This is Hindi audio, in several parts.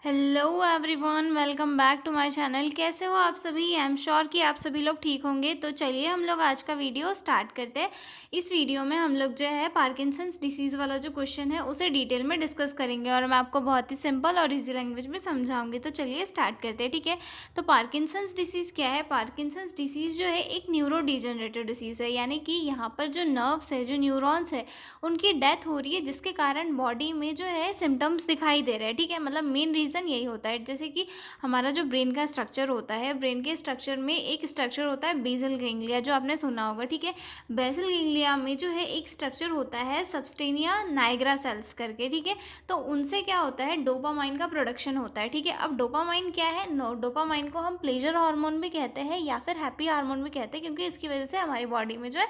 Hello everyone, welcome back to my channel. कैसे हो आप सभी? आई एम श्योर कि आप सभी लोग ठीक होंगे। तो चलिए हम लोग आज का वीडियो स्टार्ट करते हैं। इस वीडियो में हम लोग जो है पार्किंसंस डिसीज़ वाला जो क्वेश्चन है उसे डिटेल में डिस्कस करेंगे और मैं आपको बहुत ही सिंपल और इजी लैंग्वेज में समझाऊंगी। तो चलिए स्टार्ट करते हैं, ठीक है। तो पार्किंसंस डिसीज़ क्या है? पार्किंसंस डिसीज़ जो है एक न्यूरो डिजेनरेटिव डिसीज़ है, यानी कि यहाँ पर जो नर्व्स है, जो न्यूरॉन्स है, उनकी डेथ हो रही है, जिसके कारण बॉडी में जो है सिम्टम्स दिखाई दे रहे हैं, ठीक है। मतलब मेन रीज़न यही होता है। जैसे कि हमारा जो ब्रेन का स्ट्रक्चर होता है, ब्रेन के स्ट्रक्चर में एक स्ट्रक्चर होता है बेसल गैंग्लिया, जो आपने सुना होगा, ठीक है। बेसल गैंग्लिया में जो है एक स्ट्रक्चर होता है सबस्टेनिया नाइग्रा सेल्स करके, ठीक है। तो उनसे क्या होता है, डोपामाइन का प्रोडक्शन होता है, ठीक है। अब डोपामाइन क्या है? डोपामाइन को हम प्लेजर हार्मोन भी कहते हैं या फिर हैप्पी हार्मोन भी कहते हैं, क्योंकि इसकी वजह से हमारी बॉडी में जो है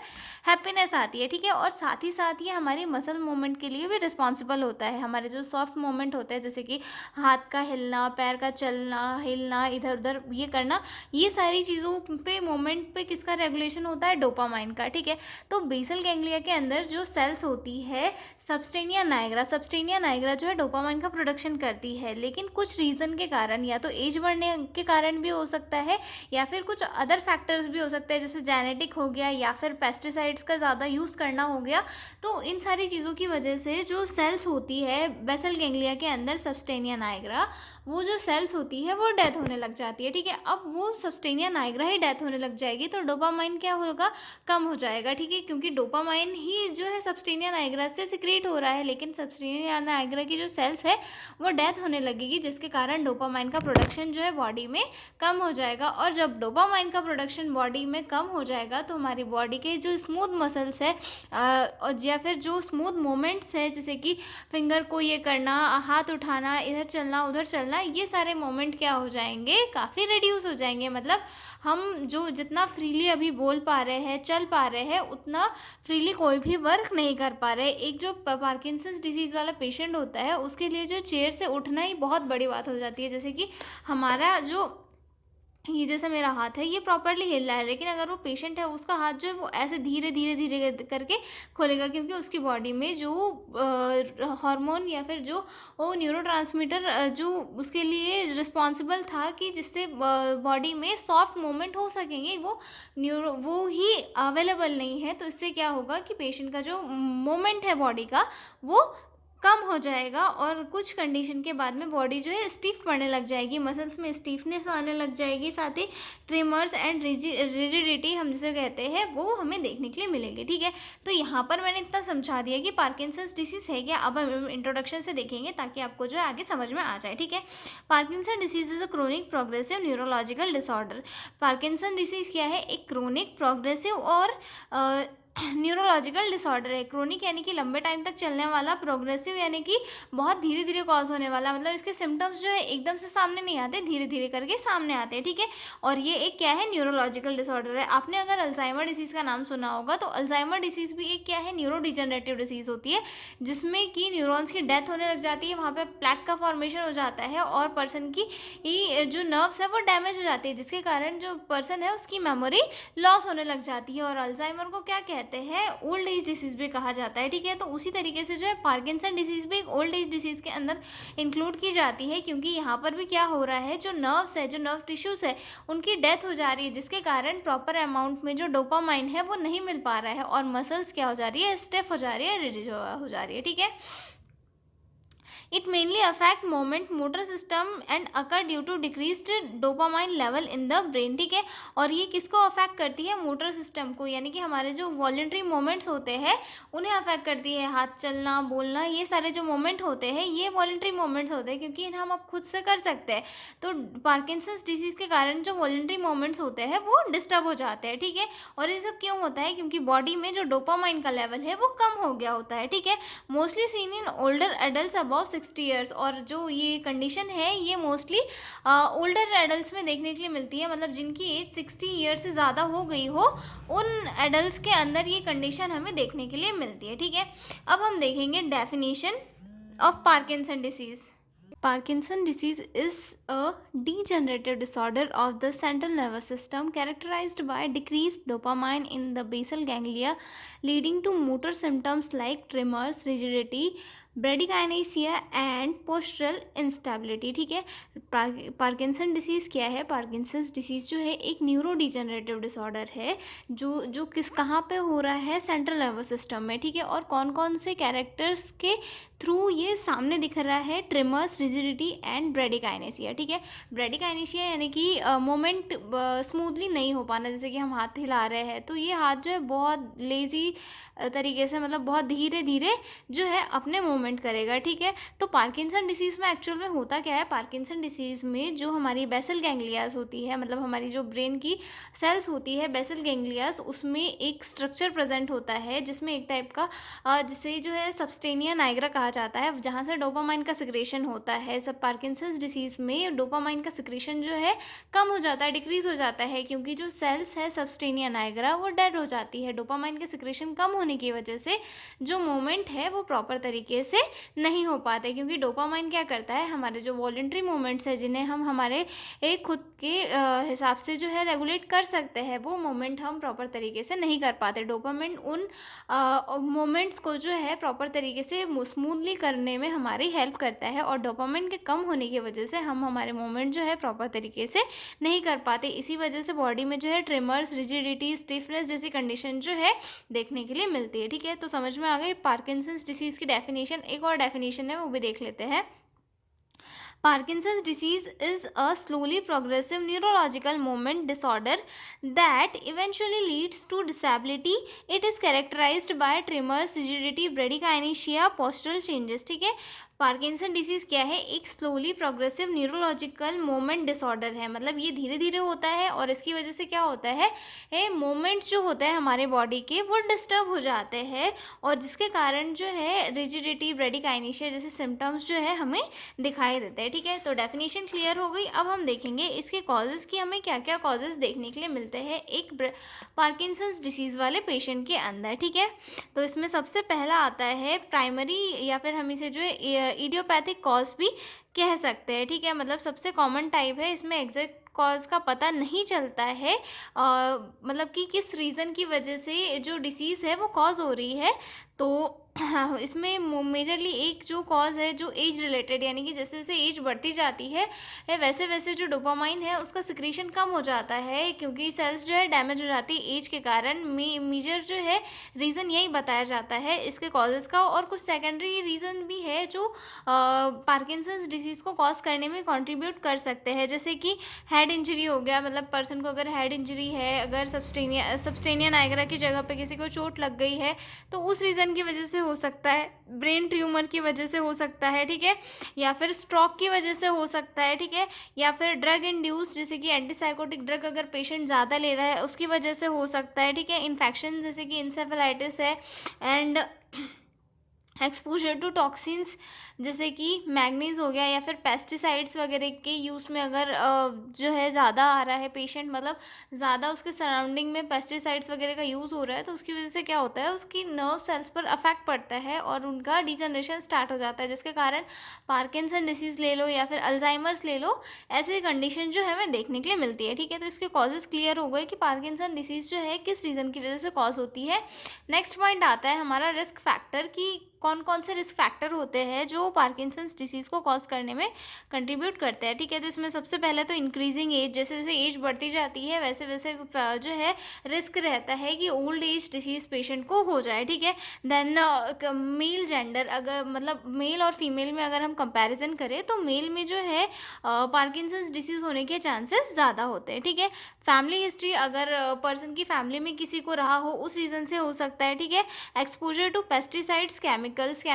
हैप्पीनेस आती है, ठीक है। और साथ ही साथ ये हमारे मसल मूवमेंट के लिए भी रिस्पॉन्सिबल होता है। हमारे जो सॉफ्ट मूवमेंट होते हैं, जैसे कि हाथ का हिलना, पैर का चलना, हिलना, इधर उधर ये करना, ये सारी चीज़ों पे मूवमेंट पे किसका रेगुलेशन होता है? डोपामाइन का, ठीक है। तो बेसल गैंग्लिया के अंदर जो सेल्स होती है सबस्टेनिया नाइग्रा जो है डोपामाइन का प्रोडक्शन करती है, लेकिन कुछ रीज़न के कारण, या तो एज बढ़ने के कारण भी हो सकता है या फिर कुछ अदर फैक्टर्स भी हो सकते हैं, जैसे जेनेटिक हो गया या फिर पेस्टिसाइड्स का ज़्यादा यूज़ करना हो गया। तो इन सारी चीज़ों की वजह से जो सेल्स होती है बेसल गैंग्लिया के अंदर सबस्टेनिया नाइग्रा, वो जो सेल्स होती है वो डेथ होने लग जाती है, ठीक है। अब वो सबस्टेनिया नाइग्रा ही डेथ होने लग जाएगी तो डोपामाइन क्या होगा? कम हो जाएगा, ठीक है। क्योंकि डोपामाइन ही जो है सबस्टेनिया नाइग्रा से सिक्रीट हो रहा है, लेकिन सबस्टेनिया नाइग्रा की जो सेल्स है वो डेथ होने लगेगी, जिसके कारण डोपामाइन का प्रोडक्शन जो है बॉडी में कम हो जाएगा। और जब डोपामाइन का प्रोडक्शन बॉडी में कम हो जाएगा तो हमारी बॉडी के जो स्मूथ मसल्स है और या फिर जो स्मूथ मोमेंट्स है, जैसे कि फिंगर को ये करना, हाथ उठाना, इधर चलना, उधर चलना, ये सारे मोमेंट क्या हो जाएंगे? काफ़ी रिड्यूस हो जाएंगे। मतलब हम जो जितना फ्रीली अभी बोल पा रहे हैं, चल पा रहे हैं, उतना फ्रीली कोई भी वर्क नहीं कर पा रहे। एक जो पार्किंसंस डिसीज़ वाला पेशेंट होता है, उसके लिए जो चेयर से उठना ही बहुत बड़ी बात हो जाती है। जैसे कि हमारा जो ये जैसे मेरा हाथ है, ये प्रॉपर्ली हिल रहा है, लेकिन अगर वो पेशेंट है, उसका हाथ जो है वो ऐसे धीरे धीरे धीरे करके खोलेगा, क्योंकि उसकी बॉडी में जो हार्मोन या फिर जो वो न्यूरोट्रांसमीटर जो उसके लिए रिस्पॉन्सिबल था कि जिससे बॉडी में सॉफ्ट मूवमेंट हो सकेंगे, वो ही अवेलेबल नहीं है। तो इससे क्या होगा कि पेशेंट का जो मूवमेंट है बॉडी का, वो कम हो जाएगा और कुछ कंडीशन के बाद में बॉडी जो है स्टिफ पड़ने लग जाएगी, मसल्स में स्टिफनेस आने लग जाएगी, साथ ही ट्रिमर्स एंड रिजिडिटी हम जिसे कहते हैं वो हमें देखने के लिए मिलेंगे, ठीक है। तो यहाँ पर मैंने इतना समझा दिया कि पार्किंसंस डिसीज़ है क्या। अब हम इंट्रोडक्शन से देखेंगे ताकि आपको जो है आगे समझ में आ जाए, ठीक है। Parkinson disease is a chronic progressive neurological disorder. Parkinson disease क्या है? एक क्रोनिक प्रोग्रेसिव और न्यूरोलॉजिकल डिसऑर्डर है। क्रोनिक यानी कि लंबे टाइम तक चलने वाला, प्रोग्रेसिव यानी कि बहुत धीरे धीरे कॉज होने वाला। मतलब इसके सिम्टम्स जो है एकदम से सामने नहीं आते, धीरे धीरे करके सामने आते हैं, ठीक है। और ये एक क्या है? न्यूरोलॉजिकल डिसऑर्डर है। आपने अगर अल्जाइमर डिसीज़ का नाम सुना होगा, तो अल्जाइमर डिसीज़ भी एक क्या है? न्यूरो डिजेनरेटिव डिसीज़ होती है, जिसमें कि न्यूरॉन्स की डेथ होने लग जाती है, वहाँ पे प्लैक का फॉर्मेशन हो जाता है और पर्सन की जो नर्व्स है वो डैमेज हो जाती है, जिसके कारण जो पर्सन है उसकी मेमोरी लॉस होने लग जाती है। और अल्जाइमर को क्या कहते हैं? ओल्ड एज डिसीज़ भी कहा जाता है, ठीक है। तो उसी तरीके से जो है पार्किंसन डिसीज़ भी एक ओल्ड एज डिसीज़ के अंदर इंक्लूड की जाती है, क्योंकि यहाँ पर भी क्या हो रहा है, जो नर्व्स है, जो नर्व टिश्यूज़ है, उनकी डेथ हो जा रही है, जिसके कारण प्रॉपर अमाउंट में जो डोपामाइन है वो नहीं मिल पा रहा है और मसल्स क्या हो जा रही है? स्टिफ हो जा रही है, रिजिड हो जा रही है, ठीक है। It mainly affect movement, motor system and occur due to decreased dopamine level in the brain, ठीक है। और ये किसको अफेक्ट करती है? मोटर सिस्टम को, यानी कि हमारे जो वॉलेंट्री मोमेंट्स होते हैं उन्हें अफेक्ट करती है। हाथ चलना, बोलना, ये सारे जो मोमेंट होते हैं ये वॉलेंट्री मोमेंट्स होते हैं, क्योंकि हम अब खुद से कर सकते हैं। तो पार्किंसंस डिसीज़ के कारण जो वॉलेंट्री मोमेंट्स होते हैं वो डिस्टर्ब हो जाते हैं, ठीक है। और ये सब क्यों होता है? क्योंकि बॉडी में जो डोपामाइन का लेवल है वो कम हो गया होता है, ठीक है। Mostly seen in older adult about 60 years. और जो ये कंडीशन है ये मोस्टली ओल्डर एडल्ट्स में देखने के लिए मिलती है, मतलब जिनकी एज 60 ईयर्स से ज़्यादा हो गई हो, उन एडल्ट्स के अंदर ये कंडीशन हमें देखने के लिए मिलती है, ठीक है। अब हम देखेंगे definition of Parkinson disease. Parkinson disease is a degenerative disorder of the central nervous system characterized by decreased dopamine in the basal ganglia, leading to motor symptoms like tremors, rigidity, bradykinesia and postural instability. ठीक है, पार्किंसन डिसीज़ क्या है? पार्किंसंस डिसीज़ जो है एक न्यूरो डिजेनरेटिव डिसऑर्डर है जो किस कहाँ पे हो रहा है? सेंट्रल नर्वस सिस्टम में। ठीक है, और कौन कौन से कैरेक्टर्स के थ्रू ये सामने दिख रहा है? Tremors, rigidity and bradykinesia. ठीक है, ब्रेडिकाइनेसिया यानी कि मोमेंट स्मूथली नहीं हो पाना, जैसे कि हम हाथ हिला रहे हैं तो ये हाथ जो है बहुत लेजी तरीके से, मतलब बहुत धीरे धीरे जो है अपने मूवमेंट करेगा। ठीक है, तो पार्किंसन डिसीज़ में एक्चुअल में होता क्या है? पार्किंसन डिसीज़ में जो हमारी बेसल गैंग्लियास होती है, मतलब हमारी जो ब्रेन की सेल्स होती है बेसल गैंग्लियास, उसमें एक स्ट्रक्चर प्रेजेंट होता है जिसमें एक टाइप का जिसे जो है सबस्टेनिया नाइग्रा कहा जाता है, जहाँ से डोपामाइन का सिक्रेशन होता है। सब पार्किंसंस डिसीज़ में डोपामाइन का सिक्रेशन जो है कम हो जाता है, डिक्रीज़ हो जाता है, क्योंकि जो सेल्स है सबस्टेनिया नाइग्रा वो डेड हो जाती है। डोपामाइन के सिक्रेशन कम होने की वजह से जो मूवमेंट है वो प्रॉपर तरीके से नहीं हो पाते, क्योंकि डोपामाइन क्या करता है? हमारे जो वॉलंटरी मूवमेंट्स है जिन्हें हम हमारे एक खुद के हिसाब से जो है रेगुलेट कर सकते हैं, वो मोमेंट हम प्रॉपर तरीके से नहीं कर पाते। डोपामाइन उन मोमेंट्स को जो है प्रॉपर तरीके से स्मूथली करने में हमारी हेल्प करता है, और डोपामाइन के कम होने की वजह से हम हमारे मूवमेंट जो है प्रॉपर तरीके से नहीं कर पाते। इसी वजह से बॉडी में जो है ट्रिमर्स, रिजिडिटी, स्टिफनेस जैसी कंडीशन जो है देखने के लिए मिलती है। ठीक है, तो समझ में आ गई पार्किंसंस डिसीज़ की डेफिनेशन। एक और डेफिनेशन है वो भी देख लेते हैं। Parkinson's disease is a slowly progressive neurological movement disorder that eventually leads to disability. It is characterized by tremors, rigidity, bradykinesia, postural changes. ठीक है, पार्किंसन डिसीज़ क्या है? एक slowly progressive neurological moment disorder है, मतलब ये धीरे धीरे होता है और इसकी वजह से क्या होता है? मोमेंट्स जो होते हैं हमारे बॉडी के वो डिस्टर्ब हो जाते हैं, और जिसके कारण जो है रिजिडिटी, ब्रेडिकाइनेशिया जैसे सिम्टम्स जो है हमें दिखाई देते हैं। ठीक है, तो डेफिनेशन क्लियर हो गई। अब हम देखेंगे इसके कॉजेज़ की हमें क्या क्या कॉजेज़ देखने के लिए मिलते हैं एक पार्किंसंस डिसीज़ वाले पेशेंट के अंदर। ठीक है, तो इसमें सबसे पहला आता है प्राइमरी, या फिर हम इसे जो है इडियोपैथिक कॉज भी कह सकते हैं। ठीक है, मतलब सबसे कॉमन टाइप है, इसमें एग्जैक्ट कॉज का पता नहीं चलता है, मतलब कि किस रीज़न की वजह से जो डिसीज़ है वो कॉज हो रही है। तो इसमें मेजरली एक जो कॉज है जो एज रिलेटेड, यानी कि जैसे जैसे एज बढ़ती जाती है वैसे वैसे जो डोपामाइन है उसका सिक्रीशन कम हो जाता है, क्योंकि सेल्स जो है डैमेज हो जाती है एज के कारण। मेजर जो है रीज़न यही बताया जाता है इसके कॉजेज़ का, और कुछ सेकेंडरी रीज़न भी है जो पार्किंसंस डिसीज़ को कॉज करने में कंट्रीब्यूट कर सकते हैं, जैसे कि हेड इंजरी हो गया, मतलब पर्सन को अगर हेड इंजरी है, अगर सबस्टेनिया नाइग्रा की जगह पे किसी को चोट लग गई है तो उस रीज़न की वजह से हो सकता है, ब्रेन ट्यूमर की वजह से हो सकता है। ठीक है, या फिर स्ट्रोक की वजह से हो सकता है। ठीक है, या फिर ड्रग इंड्यूस, जैसे कि एंटीसाइकोटिक ड्रग अगर पेशेंट ज़्यादा ले रहा है उसकी वजह से हो सकता है। ठीक है, इन्फेक्शन जैसे कि इंसेफेलाइटिस है, एंड एक्सपोजर टू टॉक्सिन्स जैसे कि मैग्नीज हो गया, या फिर पेस्टिसाइड्स वगैरह के यूज़ में अगर जो है ज़्यादा आ रहा है पेशेंट, मतलब ज़्यादा उसके सराउंडिंग में पेस्टिसाइड्स वगैरह का यूज़ हो रहा है, तो उसकी वजह से क्या होता है? उसकी नर्व सेल्स पर अफेक्ट पड़ता है और उनका डिजनरेशन स्टार्ट हो जाता है, जिसके कारण पार्किंसन डिसीज़ ले लो या फिर अल्जाइमर्स ले लो, ऐसी कंडीशन जो है हमें देखने के लिए मिलती है। ठीक है, तो इसके कॉजेज क्लियर हो गए कि पार्किंसन डिसीज़ जो है किस रीज़न की वजह से कॉज होती है। नेक्स्ट पॉइंट आता है हमारा रिस्क फैक्टर, की कौन कौन से रिस्क फैक्टर होते हैं जो पार्किंसंस डिसीज़ को कॉज करने में कंट्रीब्यूट करते हैं। ठीक है, तो इसमें सबसे पहले तो इंक्रीजिंग एज, जैसे जैसे एज बढ़ती जाती है वैसे वैसे जो है रिस्क रहता है कि ओल्ड एज डिसीज़ पेशेंट को हो जाए। ठीक है, देन मेल जेंडर, अगर मतलब मेल और फीमेल में अगर हम कंपैरिजन करें तो मेल में जो है पार्किंसंस डिसीज़ होने के चांसेस ज़्यादा होते हैं। ठीक है, फैमिली हिस्ट्री, अगर पर्सन की फैमिली में किसी को रहा हो उस रीज़न से हो सकता है। ठीक है, एक्सपोजर टू पेस्टिसाइड्स, केमिकल्स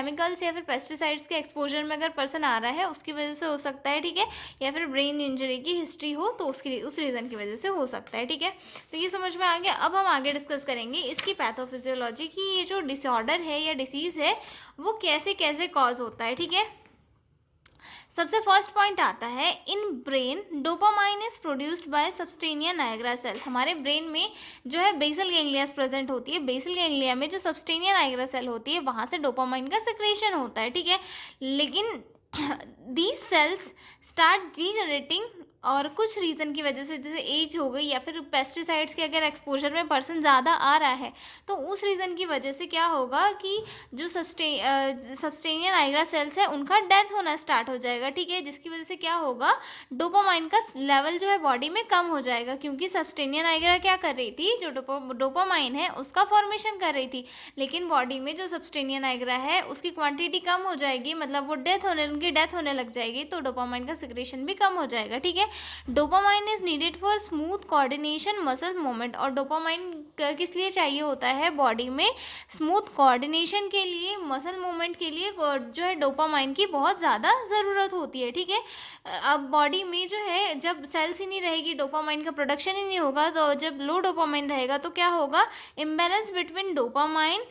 या फिर पेस्टिसाइड्स के एक्सपोजर में अगर पर्सन आ रहा है उसकी वजह से हो सकता है। ठीक है, या फिर ब्रेन इंजरी की हिस्ट्री हो तो उस रीज़न की वजह से हो सकता है। ठीक है, तो ये समझ में आ गया। अब हम आगे डिस्कस करेंगे इसकी पैथोफिजियोलॉजी, की ये जो डिसऑर्डर है या डिसीज़ है वो कैसे कैसे कॉज होता है। ठीक है, सबसे फर्स्ट पॉइंट आता है in brain dopamine is produced by substantia nigra cell. हमारे ब्रेन में जो है बेसल गैंग्लियास प्रेजेंट होती है, बेसल गैंग्लिया में जो सबस्टेनिया नाइग्रा सेल होती है वहाँ से डोपामाइन का सिक्रेशन होता है। ठीक है, लेकिन दीज सेल्स स्टार्ट डीजनरेटिंग, और कुछ रीज़न की वजह से, जैसे एज हो गई या फिर पेस्टिसाइड्स के अगर एक्सपोजर में पर्सन ज़्यादा आ रहा है, तो उस रीज़न की वजह से क्या होगा कि जो सबस्टेनिया नाइग्रा सेल्स है उनका डेथ होना स्टार्ट हो जाएगा, ठीक है। जिसकी वजह से क्या होगा, डोपामाइन का लेवल जो है बॉडी में कम हो जाएगा, क्योंकि सबस्टेनिया नाइग्रा क्या कर रही थी, जो डोपामाइन है उसका फॉर्मेशन कर रही थी, लेकिन बॉडी में जो सबस्टेनिया नाइग्रा है उसकी क्वांटिटी कम हो जाएगी, मतलब वो उनकी डेथ होने लग जाएगी, तो डोपामाइन का सिक्रेशन भी कम हो जाएगा, ठीक है। Dopamine is needed for smooth coordination muscle movement, और डोपामाइन किस लिए चाहिए होता है बॉडी में, स्मूथ कोऑर्डिनेशन के लिए, मसल मूवमेंट के लिए जो है डोपामाइन की बहुत ज़्यादा ज़रूरत होती है, ठीक है। अब बॉडी में जो है जब सेल्स ही नहीं रहेगी, डोपामाइन का प्रोडक्शन ही नहीं होगा, तो जब लो डोपामाइन रहेगा तो क्या होगा, imbalance between dopamine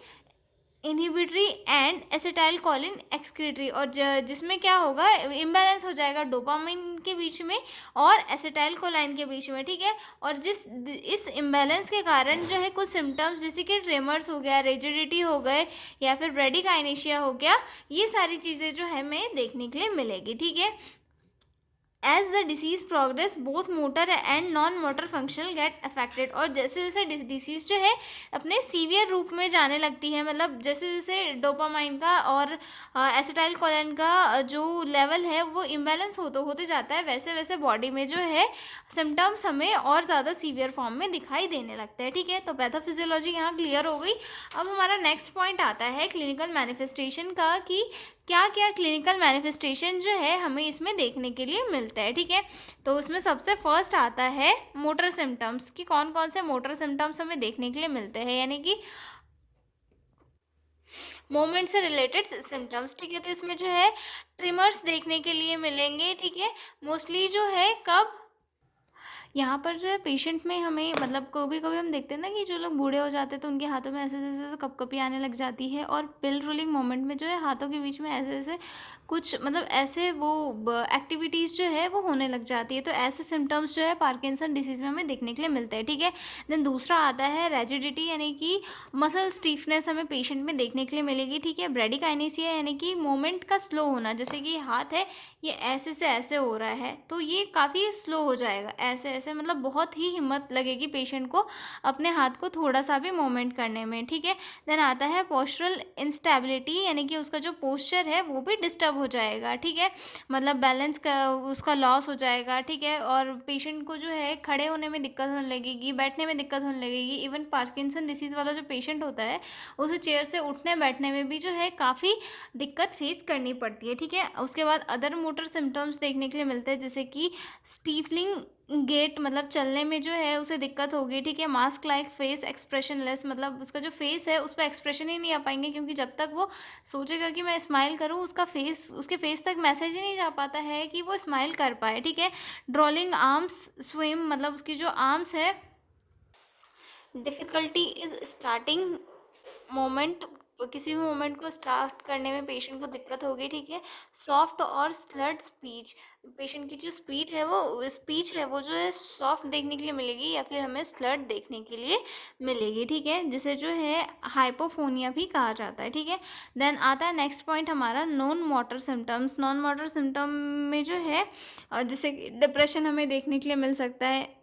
inhibitory and acetyl choline excretory, और जिसमें क्या होगा, इम्बैलेंस हो जाएगा डोपामाइन के बीच में और एसिटाइल कोलाइन के बीच में, ठीक है। और इस इम्बैलेंस के कारण जो है कुछ सिम्टम्स जैसे कि ट्रेमर्स हो गया, रिजिडिटी हो गए, या फिर ब्रेडिकाइनेशिया हो गया, ये सारी चीज़ें जो है हमें देखने के लिए मिलेगी, ठीक है। As the disease progress both motor and non motor functional get affected, और जैसे जैसे डिसीज जो है अपने सीवियर रूप में जाने लगती है, मतलब जैसे जैसे डोपामाइन का और एसिटाइल कोलिन का जो लेवल है वो इम्बैलेंस होते जाता है, वैसे वैसे बॉडी में जो है सिम्टम्स हमें और ज़्यादा सीवियर फॉर्म में दिखाई देने लगते हैं, ठीक है। तो पैथोफिजियोलॉजी यहाँ क्लियर हो गई। अब हमारा नेक्स्ट पॉइंट आता है क्लिनिकल मैनिफेस्टेशन का, कि क्या क्या क्लिनिकल मैनिफेस्टेशन जो है हमें इसमें देखने के लिए मिलता है, ठीक है। तो उसमें सबसे फर्स्ट आता है मोटर सिम्टम्स, कि कौन कौन से मोटर सिम्टम्स हमें देखने के लिए मिलते हैं, यानी कि मूवमेंट से रिलेटेड सिम्टम्स, ठीक है। तो इसमें जो है ट्रिमर्स देखने के लिए मिलेंगे, ठीक है। मोस्टली जो है कब, यहाँ पर जो है पेशेंट में हमें, मतलब कभी कभी हम देखते हैं ना कि जो लोग बूढ़े हो जाते हैं तो उनके हाथों में ऐसे ऐसे कपकपी आने लग जाती है, और पिल रोलिंग मोमेंट में जो है हाथों के बीच में ऐसे ऐसे कुछ, मतलब ऐसे वो एक्टिविटीज़ जो है वो होने लग जाती है, तो ऐसे सिम्टम्स जो है पार्किंसन डिसीज़ में हमें देखने के लिए मिलते हैं, ठीक है। देन दूसरा आता है रेजिडिटी, यानी कि मसल स्टीफनेस हमें पेशेंट में देखने के लिए मिलेगी, ठीक है। ब्रेडिकाइनेसिया यानी कि मोमेंट का स्लो होना, जैसे कि हाथ है ये ऐसे से ऐसे हो रहा है तो ये काफ़ी स्लो हो जाएगा, ऐसे ऐसे, मतलब बहुत ही हिम्मत लगेगी पेशेंट को अपने हाथ को थोड़ा सा भी मूवमेंट करने में, ठीक है। देन आता है पोस्चरल इंस्टेबिलिटी, यानी कि उसका जो पोस्चर है वो भी डिस्टर्ब हो जाएगा, ठीक है। मतलब बैलेंस का उसका लॉस हो जाएगा, ठीक है। और पेशेंट को जो है खड़े होने में दिक्कत होने लगेगी, बैठने में दिक्कत होने लगेगी। इवन पार्किंसन डिसीज़ वाला जो पेशेंट होता है उसे चेयर से उठने बैठने में भी जो है काफ़ी दिक्कत फेस करनी पड़ती है, ठीक है। उसके बाद अदर मोटर सिम्टम्स देखने के लिए मिलते हैं, जैसे कि स्टीफलिंग गेट, मतलब चलने में जो है उसे दिक्कत होगी, ठीक है। Mask like face expression less, मतलब उसका जो फेस है उस पर एक्सप्रेशन ही नहीं आ पाएंगे, क्योंकि जब तक वो सोचेगा कि मैं स्माइल करूँ उसके फेस तक मैसेज ही नहीं जा पाता है कि वो स्माइल कर पाए, ठीक है। ड्रॉलिंग आर्म्स स्विम, मतलब उसकी जो आर्म्स है, डिफ़िकल्टी इज़ स्टार्टिंग मोमेंट, किसी भी मोमेंट को स्टार्ट करने में पेशेंट को दिक्कत होगी, ठीक है। सॉफ्ट और स्लर्ड स्पीच, पेशेंट की जो स्पीच है वो जो है सॉफ्ट देखने के लिए मिलेगी, या फिर हमें स्लर्ड देखने के लिए मिलेगी, ठीक है, जिसे जो है हाइपोफोनिया भी कहा जाता है, ठीक है। देन आता है नेक्स्ट पॉइंट हमारा non motor symptoms. Non motor symptom में जो है जैसे डिप्रेशन हमें देखने के लिए मिल सकता है,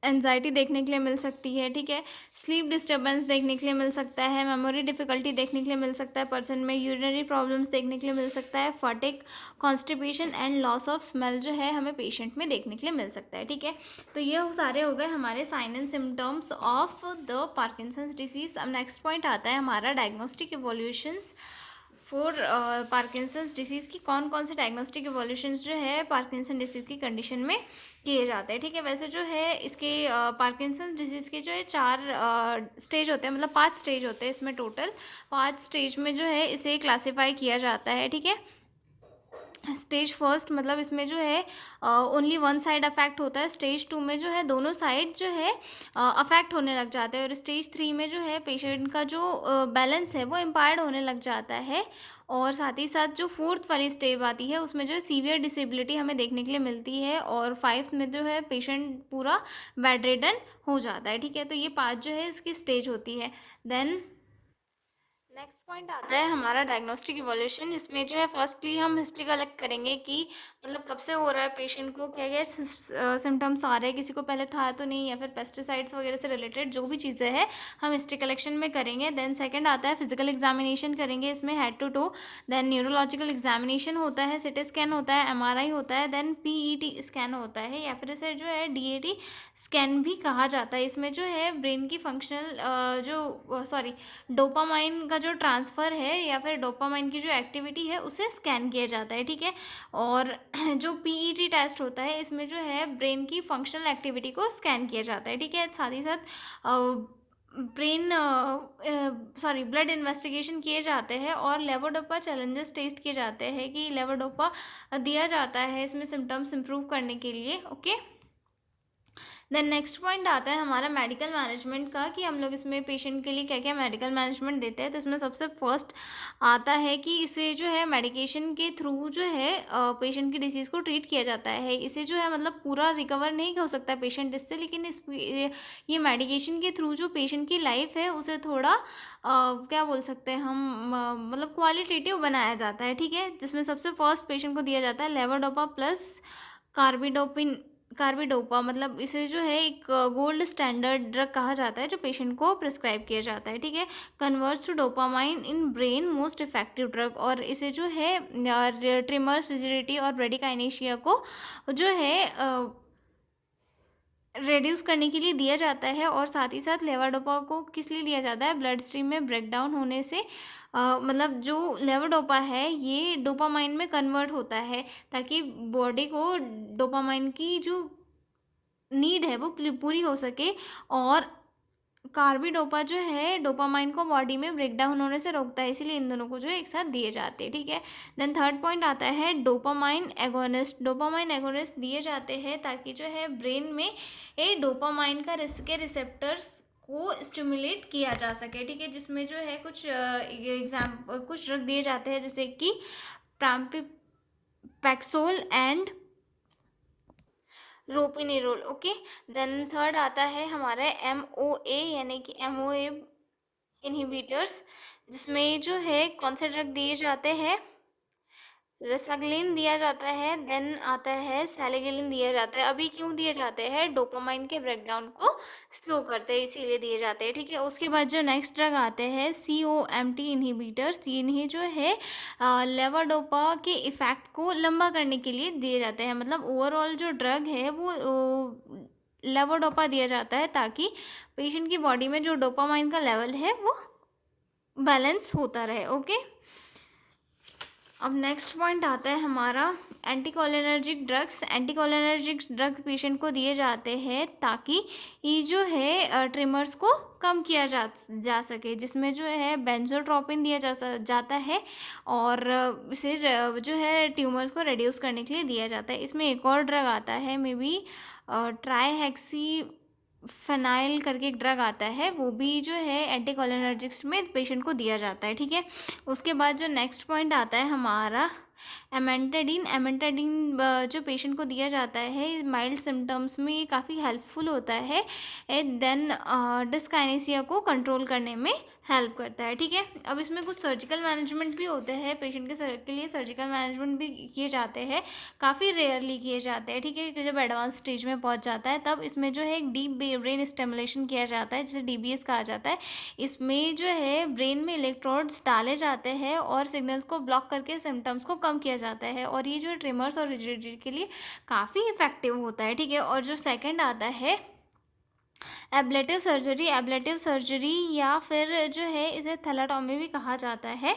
एंजाइटी देखने के लिए मिल सकती है, ठीक है। स्लीप डिस्टर्बेंस देखने के लिए मिल सकता है, मेमोरी डिफ़िकल्टी देखने के लिए मिल सकता है पर्सन में, यूरिनरी प्रॉब्लम्स देखने के लिए मिल सकता है, fatigue, constipation and loss of smell जो है हमें पेशेंट में देखने के लिए मिल सकता है, ठीक है। तो ये सारे हो गए हमारे sign and symptoms of the Parkinson's disease. अब नेक्स्ट पॉइंट आता है हमारा diagnostic evolutions for Parkinson's disease की, कौन कौन से डायग्नोस्टिक इवोल्यूशंस जो है पार्किंसन डिसीज़ की कंडीशन में किए जाते हैं, ठीक है। वैसे जो है इसके पार्किंसन डिसीज़ के जो है 4 स्टेज होते हैं, मतलब 5 स्टेज होते हैं इसमें, टोटल 5 स्टेज में जो है इसे क्लासीफाई किया जाता है, ठीक है। स्टेज फर्स्ट, मतलब इसमें जो है ओनली वन साइड अफेक्ट होता है। स्टेज 2 में जो है दोनों साइड जो है अफेक्ट होने लग जाते हैं। और स्टेज 3 में जो है पेशेंट का जो बैलेंस है वो इम्पायर्ड होने लग जाता है। और साथ ही साथ जो फोर्थ वाली स्टेज आती है उसमें जो है सीवियर डिसेबिलिटी हमें देखने के लिए मिलती है। और 5 में जो है पेशेंट पूरा बेड रिडन हो जाता है, ठीक है। तो ये 5 जो है इसकी स्टेज होती है। देन नेक्स्ट पॉइंट आता है हमारा डायग्नोस्टिक इवोल्यूशन। इसमें जो है फर्स्टली हम हिस्ट्री कलेक्ट करेंगे कि मतलब कब से हो रहा है, पेशेंट को क्या क्या सिम्टम्स आ रहे हैं, किसी को पहले था तो नहीं, या फिर पेस्टिसाइड्स वगैरह से रिलेटेड जो भी चीज़ें हैं हम हिस्ट्री कलेक्शन में करेंगे। देन सेकंड आता है फिजिकल एग्जामिनेशन करेंगे इसमें head to toe. Then neurological examination होता है, सिटी स्कैन होता है, एमआरआई होता है, देन पीईटी स्कैन होता है, या फिर इसे जो है डीएटी स्कैन भी कहा जाता है। इसमें जो है ब्रेन की फंक्शनल जो सॉरी डोपामाइन का जो ट्रांसफ़र है या फिर डोपामाइन की जो एक्टिविटी है उसे स्कैन किया जाता है, ठीक है। और जो पीईटी टेस्ट होता है इसमें जो है ब्रेन की फंक्शनल एक्टिविटी को स्कैन किया जाता है, ठीक है। साथ ही साथ ब्रेन ब्लड इन्वेस्टिगेशन किए जाते हैं और लेवोडोपा चैलेंजेस टेस्ट किए जाते हैं कि लेवोडोपा दिया जाता है इसमें सिम्टम्स इम्प्रूव करने के लिए, ओके। देन नेक्स्ट पॉइंट आता है हमारा मेडिकल मैनेजमेंट का कि हम लोग इसमें पेशेंट के लिए क्या क्या मेडिकल मैनेजमेंट देते हैं। तो इसमें सबसे फर्स्ट आता है कि इसे जो है मेडिकेशन के थ्रू जो है पेशेंट की डिसीज़ को ट्रीट किया जाता है। इसे जो है मतलब पूरा रिकवर नहीं हो सकता पेशेंट इससे, लेकिन ये मेडिकेशन के थ्रू जो पेशेंट की लाइफ है उसे थोड़ा क्या बोल सकते हैं हम मतलब क्वालिटेटिव बनाया जाता है, ठीक है। जिसमें सबसे फर्स्ट पेशेंट को दिया जाता है लेवोडोपा प्लस कार्बिडोपा, मतलब इसे जो है एक गोल्ड स्टैंडर्ड ड्रग कहा जाता है जो पेशेंट को प्रिस्क्राइब किया जाता है, ठीक है। Converts to dopamine in brain most effective drug, और इसे जो है ट्रिमर्स, रिजिडिटी और ब्रेडिकाइनेशिया को जो है रिड्यूस करने के लिए दिया जाता है। और साथ ही साथ लेवोडोपा को किस लिए दिया जाता है, ब्लड स्ट्रीम में ब्रेकडाउन होने से मतलब जो लेवोडोपा है ये डोपामाइन में कन्वर्ट होता है ताकि बॉडी को डोपामाइन की जो नीड है वो पूरी हो सके। और कार्बिडोपा जो है डोपामाइन को बॉडी में ब्रेकडाउन होने से रोकता है, इसीलिए इन दोनों को जो है एक साथ दिए जाते हैं, ठीक है। देन थर्ड पॉइंट आता है डोपामाइन एगोनिस्ट। डोपामाइन एगोनिस्ट दिए जाते हैं ताकि जो है ब्रेन में डोपामाइन का के रिसेप्टर्स को स्टिमुलेट किया जा सके, ठीक है। जिसमें जो है कुछ ड्रग दिए जाते हैं जैसे कि पैक्सोल एंड रोपिनेरोल, ओके। देन थर्ड आता है हमारा MOA यानी कि MOA इनहिबिटर्स, जिसमें जो है कौन से ड्रग दिए जाते हैं, रेसाग्लिन दिया जाता है, देन आता है सैलिगिलिन दिया जाता है। अभी क्यों दिए जाते हैं, डोपामाइन के ब्रेकडाउन को स्लो करते हैं इसीलिए दिए जाते हैं, ठीक है। उसके बाद जो नेक्स्ट ड्रग आते हैं COMT इनहिबिटर्स, इन्हें जो है लेवोडोपा के इफ़ेक्ट को लंबा करने के लिए दिए जाते हैं। मतलब ओवरऑल जो ड्रग है वो लेवोडोपा दिया जाता है ताकि पेशेंट की बॉडी में जो डोपामाइन का लेवल है वो बैलेंस होता रहे, ओके। अब नेक्स्ट पॉइंट आता है हमारा anticholinergic drugs. Anticholinergic drug patient को दिए जाते हैं ताकि ये जो है ट्रिमर्स को कम किया जा सके, जिसमें जो है बेंजोट्रोपिन दिया जाता है और इसे जो है ट्यूमर्स को रिड्यूस करने के लिए दिया जाता है। इसमें एक और ड्रग आता है मे बी ट्राईहेक्सी फेनाइल करके एक ड्रग आता है, वो भी जो है एंटीकोलिनर्जिक्स में पेशेंट को दिया जाता है, ठीक है। उसके बाद जो नेक्स्ट पॉइंट आता है हमारा एमेंटाडीन जो पेशेंट को दिया जाता है माइल्ड सिम्टम्स में, ये काफ़ी हेल्पफुल होता है। देन डिस्काइनेसिया को कंट्रोल करने में हेल्प करता है, ठीक है। अब इसमें कुछ सर्जिकल मैनेजमेंट भी होते हैं, पेशेंट के लिए सर्जिकल मैनेजमेंट भी किए जाते हैं, काफ़ी रेयरली किए जाते हैं, ठीक है। कि जब एडवांस स्टेज में पहुंच जाता है तब इसमें जो है एक डीप ब्रेन स्टिमुलेशन किया जाता है जिसे DBS कहा जाता है। इसमें जो है ब्रेन में इलेक्ट्रोड्स डाले जाते हैं और सिग्नल्स को ब्लॉक करके सिम्टम्स को कम किया जाता है, और ये जो ट्रिमर्स और रिजिडिटी के लिए काफ़ी इफेक्टिव होता है, ठीक है। और जो सेकंड आता है एब्लेटिव सर्जरी या फिर जो है इसे थैलेटोमी भी कहा जाता है।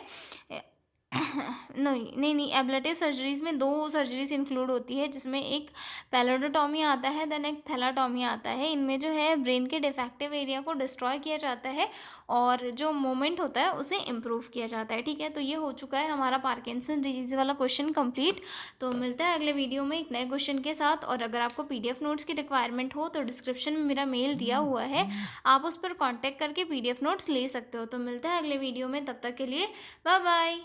नहीं एब्लेटिव सर्जरीज में दो सर्जरीज इंक्लूड होती है, जिसमें एक पैलोडोटॉमी आता है देन एक थैलाटॉमी आता है। इनमें जो है ब्रेन के डिफेक्टिव एरिया को डिस्ट्रॉय किया जाता है और जो मूवमेंट होता है उसे इम्प्रूव किया जाता है, ठीक है। तो ये हो चुका है हमारा पार्किंसन डिजीज़ वाला क्वेश्चन कंप्लीट। तो मिलता है अगले वीडियो में एक नए क्वेश्चन के साथ, और अगर आपको PDF नोट्स की रिक्वायरमेंट हो तो डिस्क्रिप्शन में मेरा मेल दिया हुआ है, आप उस पर कॉन्टैक्ट करके PDF नोट्स ले सकते हो। तो मिलता है अगले वीडियो में, तब तक के लिए बाय बाय।